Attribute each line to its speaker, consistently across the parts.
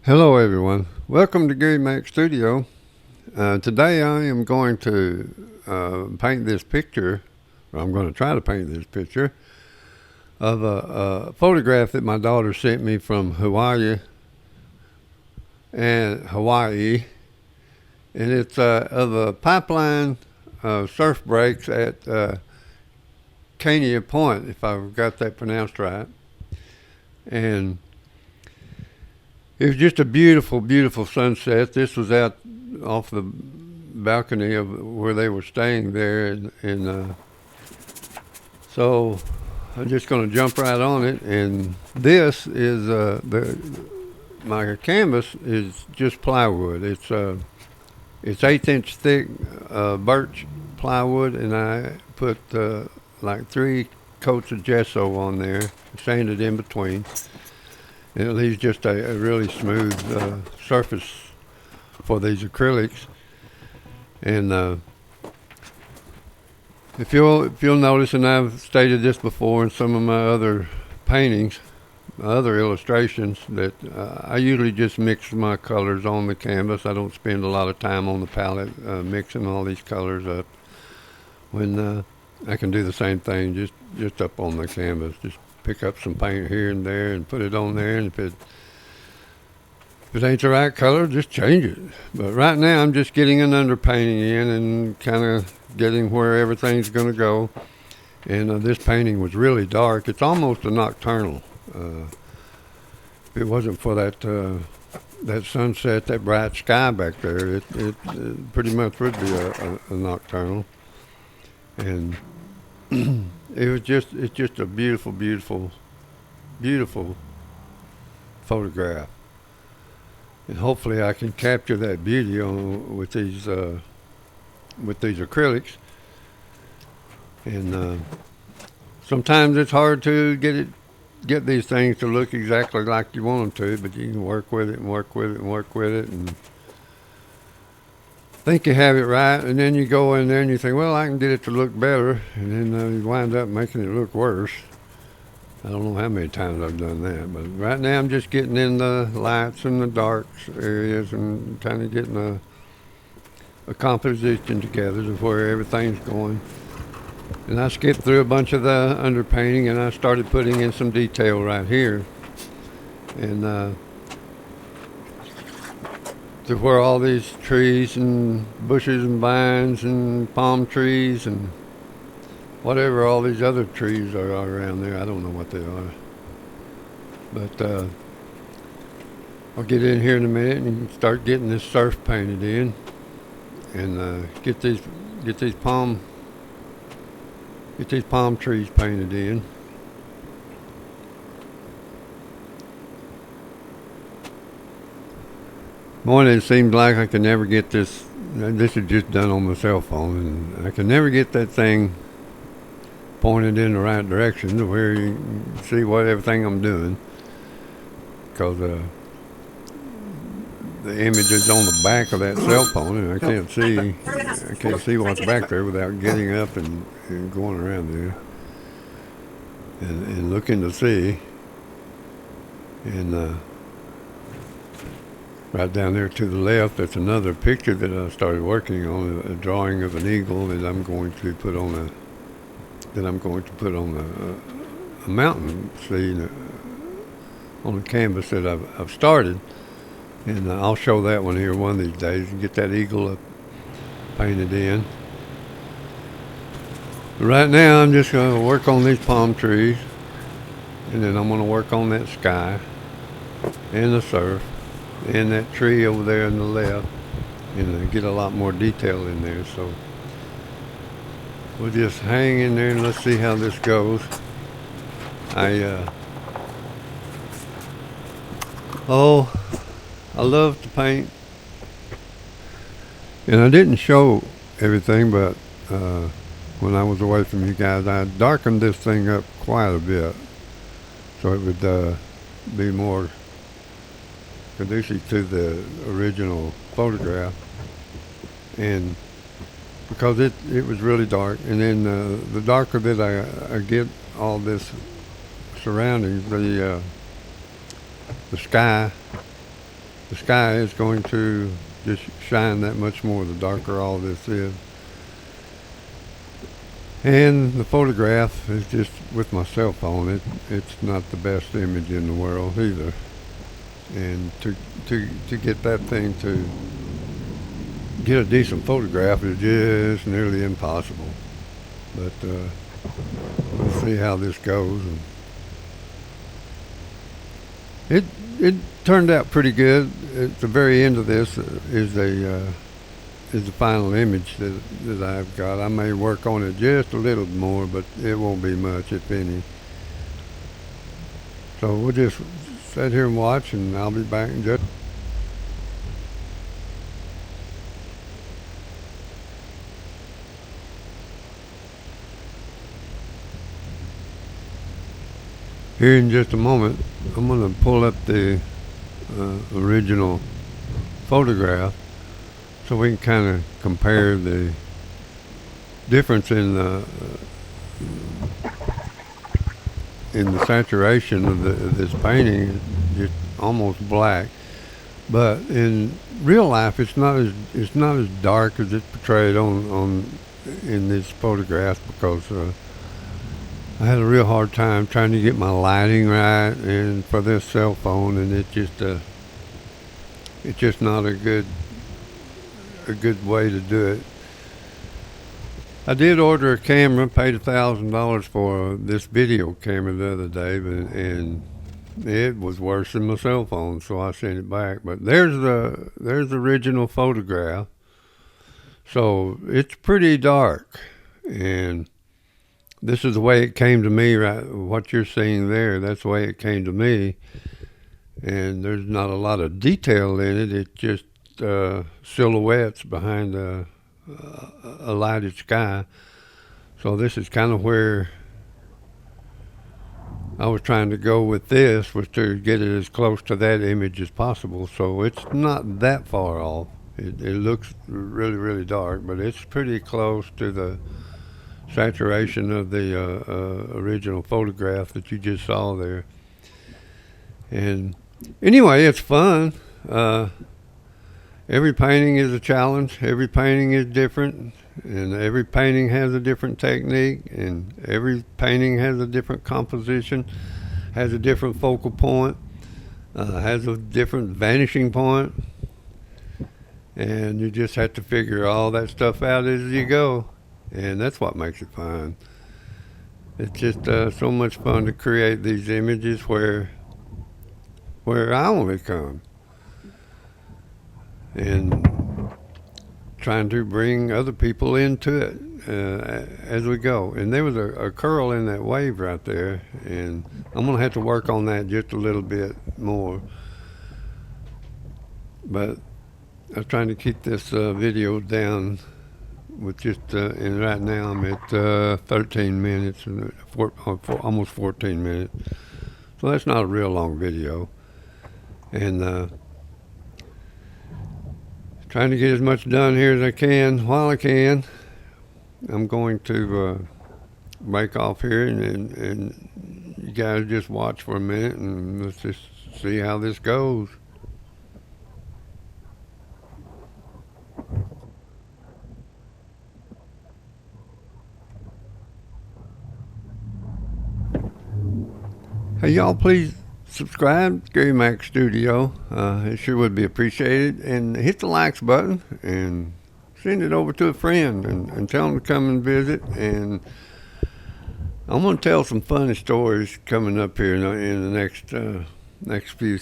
Speaker 1: Hello everyone, welcome to Gary Mac Studio. Today I am going to paint this picture, or I'm going to try to paint this picture, of a photograph that my daughter sent me from Hawaii, and it's of a pipeline surf breaks at Kaina Point, if I've got that pronounced right. And it was just a beautiful, beautiful sunset. This was out off the balcony of where they were staying there, and so I'm just going to jump right on it. And this is my canvas is just plywood. It's 1/8 inch thick birch plywood, and I put like 3 coats of gesso on there, sanded in between. And it leaves just a really smooth surface for these acrylics. And if you'll notice, and I've stated this before in some of my other paintings, other illustrations, that I usually just mix my colors on the canvas. I don't spend a lot of time on the palette mixing all these colors up. When I can do the same thing just up on the canvas. Just pick up some paint here and there and put it on there, and if it ain't the right color, just change it. But right now I'm just getting an underpainting in and kind of getting where everything's going to go. And this painting was really dark. It's almost a nocturnal. If it wasn't for that sunset, that bright sky back there, it pretty much would be a nocturnal. And it's just a beautiful, beautiful, beautiful photograph. And hopefully I can capture that beauty with these acrylics. And sometimes it's hard to get these things to look exactly like you want them to, but you can work with it and work with it and work with it, and think you have it right, and then you go in there and you think, well, I can get it to look better, and then you wind up making it look worse. I don't know how many times I've done that, but right now I'm just getting in the lights and the darks areas and kind of getting a composition together of where everything's going. And I skipped through a bunch of the underpainting, and I started putting in some detail right here. And to where all these trees and bushes and vines and palm trees and whatever all these other trees are around there. I don't know what they are. But I'll get in here in a minute and start getting this surf painted in, and get these palm trees painted in. Morning, it seems like I can never get this. This is just done on my cell phone, and I can never get that thing pointed in the right direction to where you can see everything I'm doing. Because the image is on the back of that cell phone, and I can't see what's back there without getting up and going around there and looking to see. And right down there to the left, that's another picture that I started working on, a drawing of an eagle that I'm going to put on a mountain scene on the canvas that I've started. And I'll show that one here one of these days and get that eagle up painted in. But right now I'm just going to work on these palm trees, and then I'm going to work on that sky and the surf and that tree over there on the left, and get a lot more detail in there. So we'll just hang in there and let's see how this goes. I love to paint, and I didn't show everything, but when I was away from you guys, I darkened this thing up quite a bit so it would be more conducive to the original photograph. And because it was really dark, and then the darker that I get all this surroundings, the sky the sky is going to just shine that much more the darker all this is. And the photograph is just with my cell phone. It's not the best image in the world either. And to get that thing to get a decent photograph is just nearly impossible. But we'll see how this goes. And it turned out pretty good. At the very end of this is the final image that I've got. I may work on it just a little more, but it won't be much, if any. So we'll just sit here and watch, and I'll be back in just. Here in just a moment, I'm going to pull up the original photograph so we can kind of compare the difference in the saturation of this painting. Just almost black, but in real life it's not as dark as it's portrayed on in this photograph, because I had a real hard time trying to get my lighting right, and for this cell phone, and it's just not a good way to do it. I did order a camera, paid $1,000 for this video camera the other day, and it was worse than my cell phone, so I sent it back. But there's the original photograph, so it's pretty dark, and this is the way it came to me. Right, what you're seeing there, that's the way it came to me, and there's not a lot of detail in it. It's just silhouettes behind a lighted sky. So this is kind of where I was trying to go with this, was to get it as close to that image as possible. So it's not that far off. It looks really, really dark, but it's pretty close to the saturation of the original photograph that you just saw there. And anyway, it's fun. Every painting is a challenge. Every painting is different, and every painting has a different technique, and every painting has a different composition, has a different focal point, has a different vanishing point, and you just have to figure all that stuff out as you go, and that's what makes it fun. It's just so much fun to create these images where I want to come, and trying to bring other people into it as we go. And there was a curl in that wave right there, and I'm going to have to work on that just a little bit more. But I was trying to keep this video down with just, and right now I'm at 13 minutes, and almost 14 minutes. So that's not a real long video. And trying to get as much done here as I can while I can. I'm going to break off here, and you guys just watch for a minute, and let's just see how this goes. Hey, y'all, please subscribe to Gary Mac Studio. It sure would be appreciated. And hit the likes button and send it over to a friend, and tell them to come and visit. And I'm going to tell some funny stories coming up here in the next few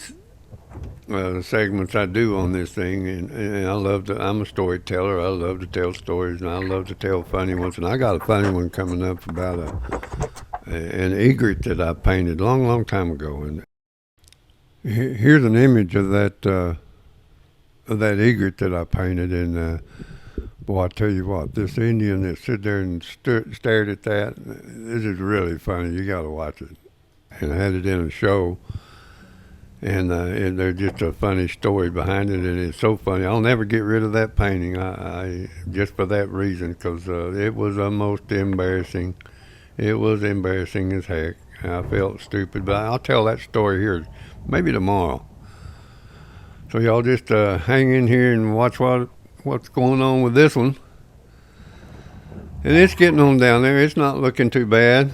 Speaker 1: segments I do on this thing. And I'm a storyteller. I love to tell stories, and I love to tell funny ones. And I got a funny one coming up about an egret that I painted a long time ago. And here's an image of that egret that I painted, and boy, I tell you what, this Indian that stood there and stared at that, this is really funny. You got to watch it. And I had it in a show, and there's just a funny story behind it, and it's so funny. I'll never get rid of that painting. I just for that reason, because it was almost embarrassing. It was embarrassing as heck. I felt stupid, but I'll tell that story here maybe tomorrow. So y'all just hang in here and watch what's going on with this one. And it's getting on down there. It's not looking too bad.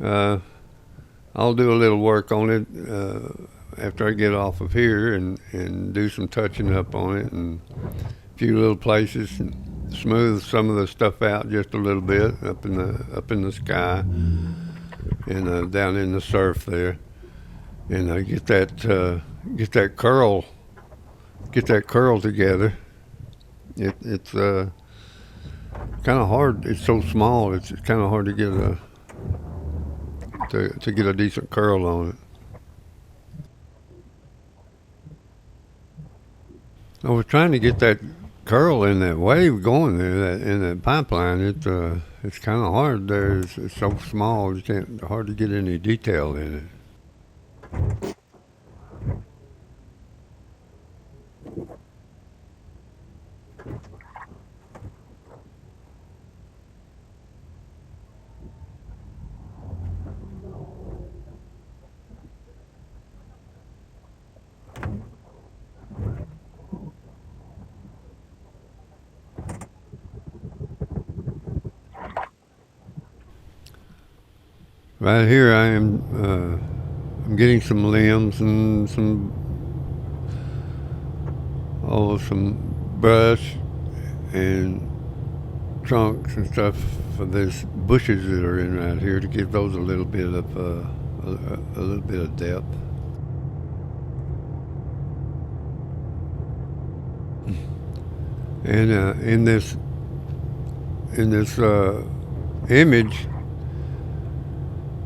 Speaker 1: I'll do a little work on it after I get off of here and do some touching up on it and a few little places and smooth some of the stuff out just a little bit up in the sky and down in the surf there, and get that curl together. It's kind of hard. It's so small. It's kind of hard to get a decent curl on it. I was trying to get that curl in that wave going there, in that pipeline. It's kind of hard there. It's so small. You can't hard to get any detail in it. Right here I am I'm getting some limbs and some brush and trunks and stuff for these bushes that are in right here to give those a little bit of a little bit of depth. And in this image,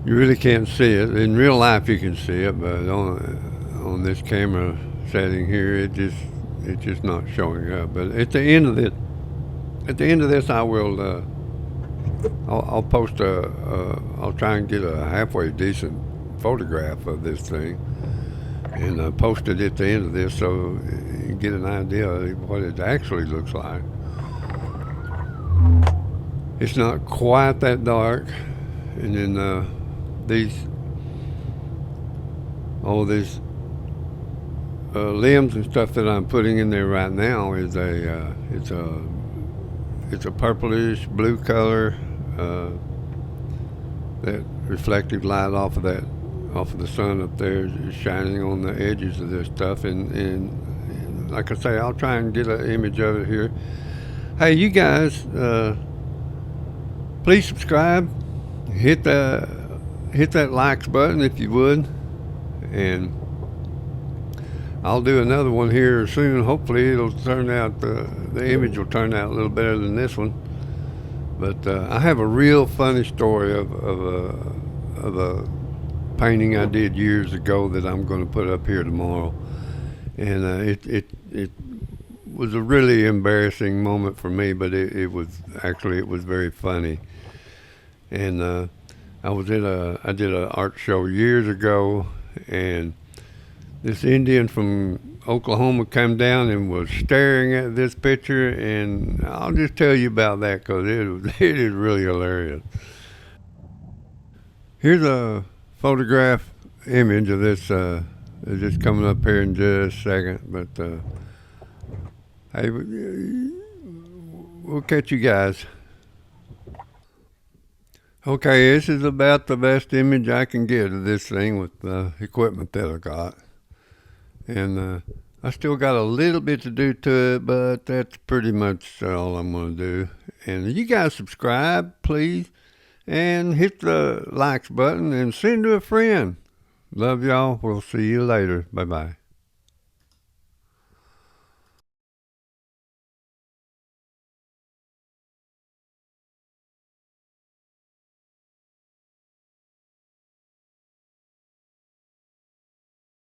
Speaker 1: you really can't see it. In real life, you can see it, but on this camera setting here, it's just not showing up. But at the end of this, I will. I'll post I'll try and get a halfway decent photograph of this thing and post it at the end of this so you get an idea of what it actually looks like. It's not quite that dark, and then these limbs and stuff that I'm putting in there right now is it's a purplish blue color, that reflective light off of the sun up there is shining on the edges of this stuff, and like I say, I'll try and get an image of it here. Hey, you guys, please subscribe, hit that likes button if you would, and I'll do another one here soon. Hopefully it'll turn out, the image will turn out a little better than this one. But I have a real funny story of a painting I did years ago that I'm going to put up here tomorrow, and it was a really embarrassing moment for me, but it was very funny. And I did an art show years ago, and this Indian from Oklahoma came down and was staring at this picture, and I'll just tell you about that because it is really hilarious. Here's a photograph image of this. It's just coming up here in just a second, but hey, we'll catch you guys. Okay, this is about the best image I can get of this thing with the equipment that I got. And I still got a little bit to do to it, but that's pretty much all I'm going to do. And you guys subscribe, please, and hit the likes button and send to a friend. Love y'all. We'll see you later. Bye-bye.